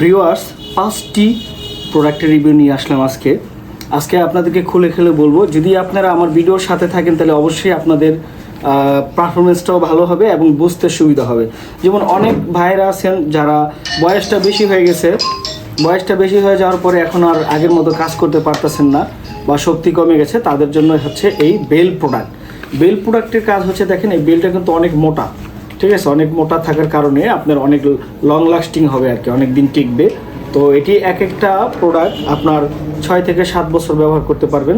Viewers, 5টি প্রোডাক্টের review নিয়ে আসলাম আজকে আপনাদেরকে খুলে খুলে বলবো। যদি আপনারা আমার ভিডিওর সাথে থাকেন তাহলে অবশ্যই আপনাদের পারফরমেন্সটাও ভালো হবে এবং বুঝতে সুবিধা হবে। যেমন অনেক ভাইরা আছেন যারা বয়সটা বেশি হয়ে যাওয়ার পরে এখন আর আগের মতো কাজ করতে পারতেছেন না বা শক্তি কমে গেছে, তাদের জন্য হচ্ছে এই বেল প্রোডাক্টের কাজ হচ্ছে, দেখেন এই বেলটা কিন্তু অনেক মোটা, ঠিক আছে, অনেক মোটা থাকার কারণে আপনার অনেক লং লাস্টিং হবে আর কি, অনেক দিন টিকবে। তো এটি এক একটা প্রোডাক্ট আপনার 6 থেকে 7 বছর ব্যবহার করতে পারবেন।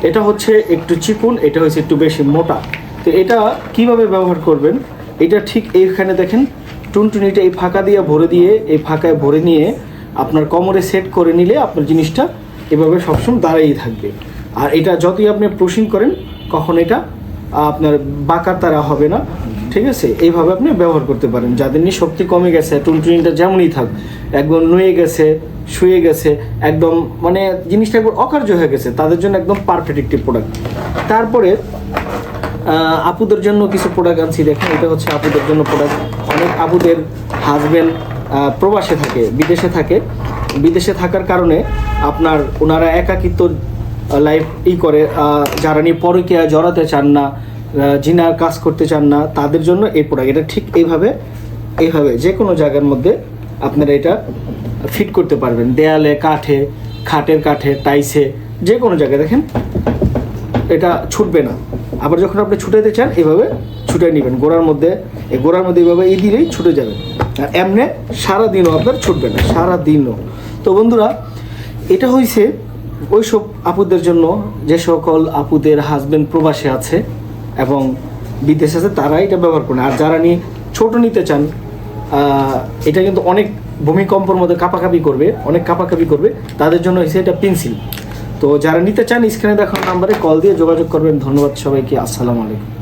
এটা হচ্ছে একটু চিকন, এটা হচ্ছে একটু বেশি মোটা। তো এটা কিভাবে ব্যবহার করবেন, এটা ঠিক এইখানে দেখেন টুনটুনিটা এই ফাঁকা দিয়ে এই ফাঁকায় ভরে নিয়ে আপনার কোমরে সেট করে নিলে আপনার জিনিসটা এভাবে সবসময় দাঁড়িয়ে থাকবে। আর এটা যতই আপনি পুশিং করেন কখন এটা আপনার বাঁকা তারা হবে না, ঠিক আছে। এইভাবে আপনি ব্যবহার করতে পারেন। যাদের নিয়ে শক্তি কমে গেছে, টুনটুনিটা যেমনই থাক, একদম নুয়ে গেছে, শুয়ে গেছে, একদম মানে জিনিসটা একবার অকার্য হয়ে গেছে, তাদের জন্য একদম পারফেক্ট একটি প্রোডাক্ট। তারপরে আপুদের জন্য কিছু প্রোডাক্ট আনছি, দেখেন এটা হচ্ছে আপুদের জন্য প্রোডাক্ট। অনেক আপুদের হাজব্যান্ড প্রবাসে থাকে, বিদেশে থাকার কারণে আপনার ওনারা একাকিত্ব লাইফ করে, যারা নিয়ে পরকীয়া জড়াতে চান না, জিনার কাজ করতে চান না, তাদের জন্য এই প্রোডাক্ট। এটা ঠিক এইভাবে যে কোনো জায়গার মধ্যে আপনারা এটা ফিট করতে পারবেন, দেয়ালে, কাঠে, খাটের কাঠে, টাইসে, যে কোনো জায়গায়। দেখেন এটা ছুটবে না। আবার যখন আপনি ছুটাইতে চান এভাবে ছুটে নেবেন, গোড়ার মধ্যে এইভাবে এই দিলেই ছুটে যাবে। আর এমনি সারাদিনও আপনার ছুটবে না, সারাদিনও। তো বন্ধুরা, এটা হয়েছে ওই সব আপুদের জন্য যে সকল আপুদের হাজব্যান্ড প্রবাসে আছে এবং বিদেশে আছে, তারা এটা ব্যবহার করেন। আর যারা নিয়ে ছোট নিতে চান, এটা কিন্তু অনেক ভূমিকম্পের মধ্যে কাঁপাকাঁপি করবে, তাদের জন্য হয়েছে এটা পেন্সিল। তো যারা নিতে চান স্ক্রিনে দেখানো নাম্বারে কল দিয়ে যোগাযোগ করবেন। ধন্যবাদ সবাইকে, আসসালামু আলাইকুম।